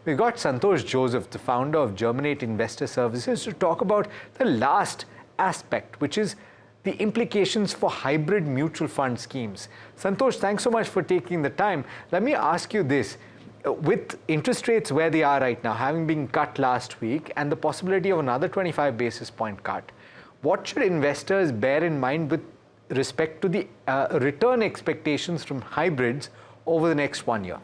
We got Santosh Joseph, the founder of Germinate Investor Services, to talk about the last aspect, which is the implications for hybrid mutual fund schemes. Santosh, thanks so much for taking the time. Let me ask you this. With interest rates where they are right now, having been cut last week, and the possibility of another 25 basis point cut, what should investors bear in mind with respect to the return expectations from hybrids over the next 1 year?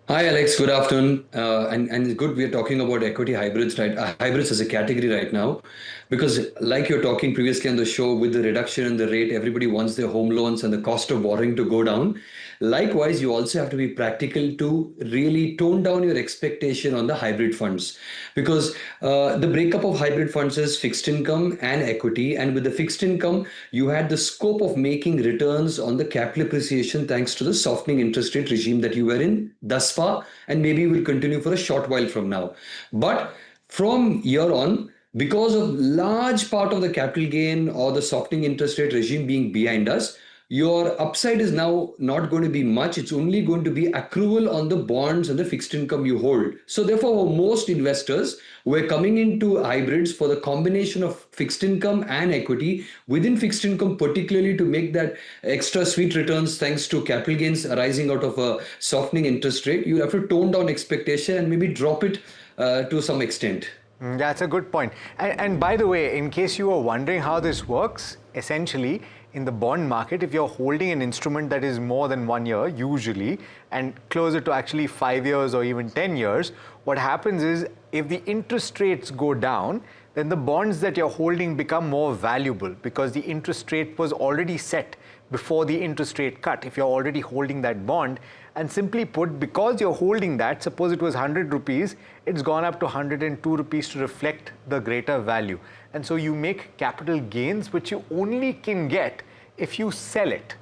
Hi Alex, good afternoon. And it's good we are talking about equity hybrids, right? Hybrids as a category right now, because like you're talking previously on the show, with the reduction in the rate, everybody wants their home loans and the cost of borrowing to go down. Likewise, you also have to be practical to really tone down your expectation on the hybrid funds, because the breakup of hybrid funds is fixed income and equity. And with the fixed income, you had the scope of making returns on the capital appreciation thanks to the softening interest rate regime that you were in thus far, and maybe will continue for a short while from now. But from here on, because of large part of the capital gain or the softening interest rate regime being behind us, your upside is now not going to be much. It's only going to be accrual on the bonds and the fixed income you hold. So therefore, most investors were coming into hybrids for the combination of fixed income and equity. Within fixed income, particularly to make that extra sweet returns thanks to capital gains arising out of a softening interest rate, you have to tone down expectation and maybe drop it to some extent. That's a good point. And by the way, in case you were wondering how this works, essentially, in the bond market, if you're holding an instrument that is more than 1 year, usually, and closer to actually 5 years or even 10 years, what happens is if the interest rates go down, then the bonds that you're holding become more valuable because the interest rate was already set before the interest rate cut if you're already holding that bond. And simply put, because you're holding that, suppose it was 100 rupees, it's gone up to 102 rupees to reflect the greater value. And so you make capital gains, which you only can get if you sell it.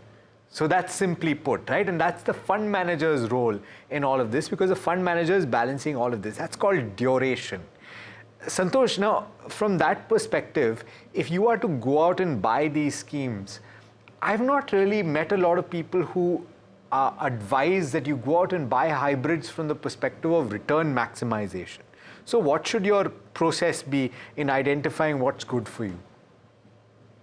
So that's simply put, right? And that's the fund manager's role in all of this, because the fund manager is balancing all of this. That's called duration. Santosh, now from that perspective, if you are to go out and buy these schemes, I've not really met a lot of people who advise that you go out and buy hybrids from the perspective of return maximization. So what should your process be in identifying what's good for you?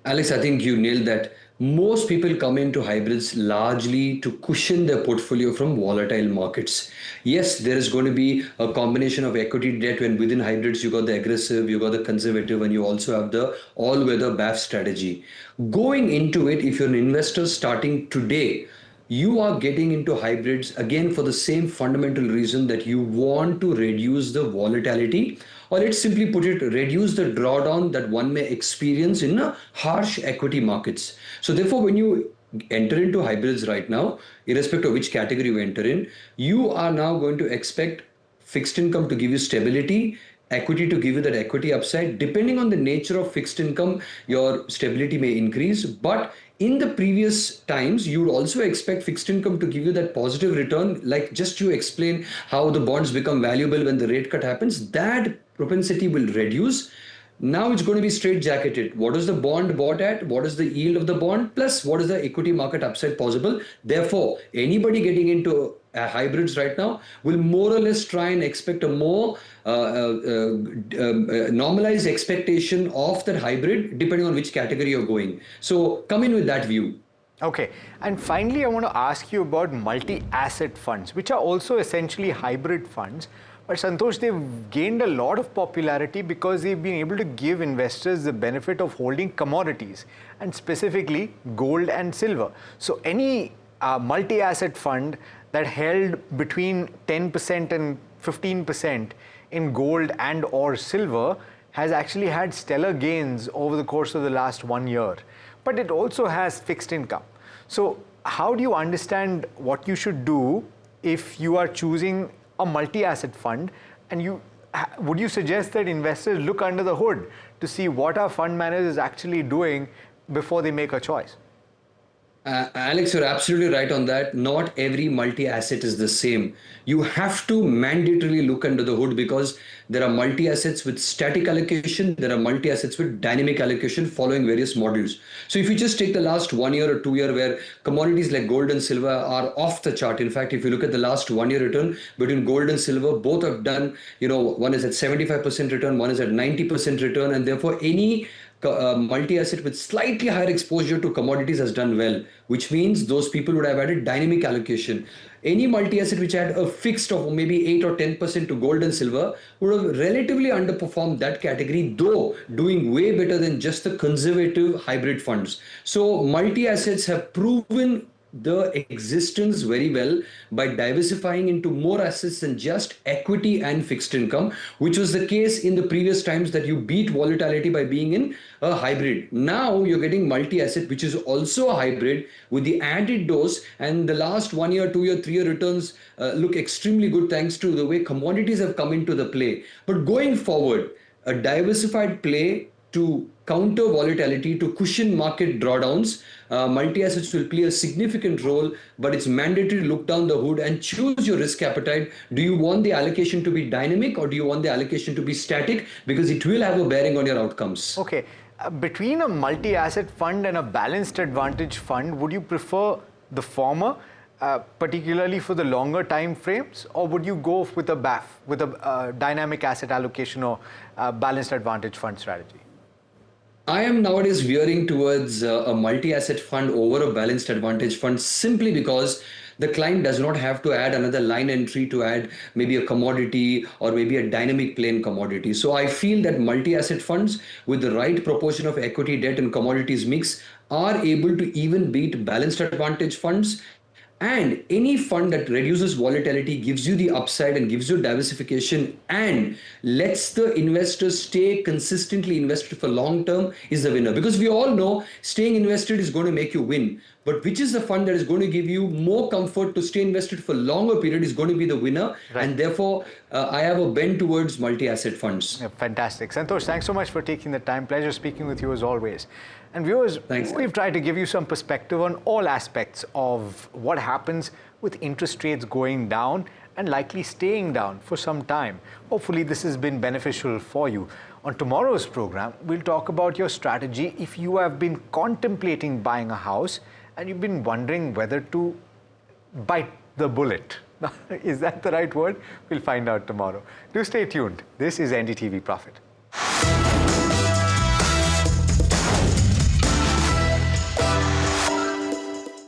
Alex, I think you nailed that. Most people come into hybrids largely to cushion their portfolio from volatile markets. Yes, there is going to be a combination of equity debt when within hybrids you got the aggressive, you got the conservative, and you also have the all-weather BAF strategy. Going into it, if you're an investor starting today, you are getting into hybrids again for the same fundamental reason that you want to reduce the volatility, or let's simply put it, reduce the drawdown that one may experience in harsh equity markets. So therefore, when you enter into hybrids right now, irrespective of which category you enter in, you are now going to expect fixed income to give you stability, equity to give you that equity upside. Depending on the nature of fixed income, your stability may increase. But in the previous times, you would also expect fixed income to give you that positive return, like just you explain how the bonds become valuable when the rate cut happens. That propensity will reduce. Now it's going to be straight-jacketed. What is the bond bought at? What is the yield of the bond? Plus, what is the equity market upside possible? Therefore, anybody getting into hybrids right now will more or less try and expect a more normalized expectation of that hybrid, depending on which category you're going. So come in with that view. Okay. And finally, I want to ask you about multi-asset funds, which are also essentially hybrid funds. But Santosh, they've gained a lot of popularity because they've been able to give investors the benefit of holding commodities, and specifically gold and silver. So any multi-asset fund that held between 10% and 15% in gold and or silver has actually had stellar gains over the course of the last 1 year. But it also has fixed income. So how do you understand what you should do if you are choosing a multi-asset fund, and would you suggest that investors look under the hood to see what our fund manager is actually doing before they make a choice? Alex, you're absolutely right on that. Not every multi-asset is the same. You have to mandatorily look under the hood because there are multi-assets with static allocation, there are multi-assets with dynamic allocation following various models. So if you just take the last 1 year or 2 year where commodities like gold and silver are off the chart. In fact, if you look at the last 1 year return between gold and silver, both have done, one is at 75% return, one is at 90% return, and therefore any multi-asset with slightly higher exposure to commodities has done well, which means those people would have had a dynamic allocation. Any multi-asset which had a fixed of maybe 8 or 10% to gold and silver would have relatively underperformed that category, though doing way better than just the conservative hybrid funds. So multi-assets have proven the existence very well by diversifying into more assets than just equity and fixed income, which was the case in the previous times that you beat volatility by being in a hybrid. Now you're getting multi-asset, which is also a hybrid with the added dose, and the last 1 year, 2 year, 3 year returns look extremely good thanks to the way commodities have come into the play. But going forward, a diversified play to counter volatility, to cushion market drawdowns, multi-assets will play a significant role, but it's mandatory to look down the hood and choose your risk appetite. Do you want the allocation to be dynamic or do you want the allocation to be static? Because it will have a bearing on your outcomes. Okay. Between a multi-asset fund and a balanced advantage fund, would you prefer the former, particularly for the longer time frames, or would you go with a dynamic asset allocation or balanced advantage fund strategy? I am nowadays veering towards a multi-asset fund over a balanced advantage fund simply because the client does not have to add another line entry to add maybe a commodity or maybe a dynamic plane commodity. So I feel that multi-asset funds with the right proportion of equity, debt and commodities mix are able to even beat balanced advantage funds. And any fund that reduces volatility gives you the upside and gives you diversification and lets the investors stay consistently invested for long term is the winner. Because we all know staying invested is going to make you win. But which is the fund that is going to give you more comfort to stay invested for longer period is going to be the winner. Right. And therefore, I have a bend towards multi-asset funds. Yeah, fantastic. Santosh, thanks so much for taking the time. Pleasure speaking with you as always. And viewers, Thanks. We've tried to give you some perspective on all aspects of what happens with interest rates going down and likely staying down for some time. Hopefully this has been beneficial for you. On tomorrow's program, we'll talk about your strategy if you have been contemplating buying a house and you've been wondering whether to bite the bullet. Is that the right word? We'll find out tomorrow. Do stay tuned. This is NDTV Profit.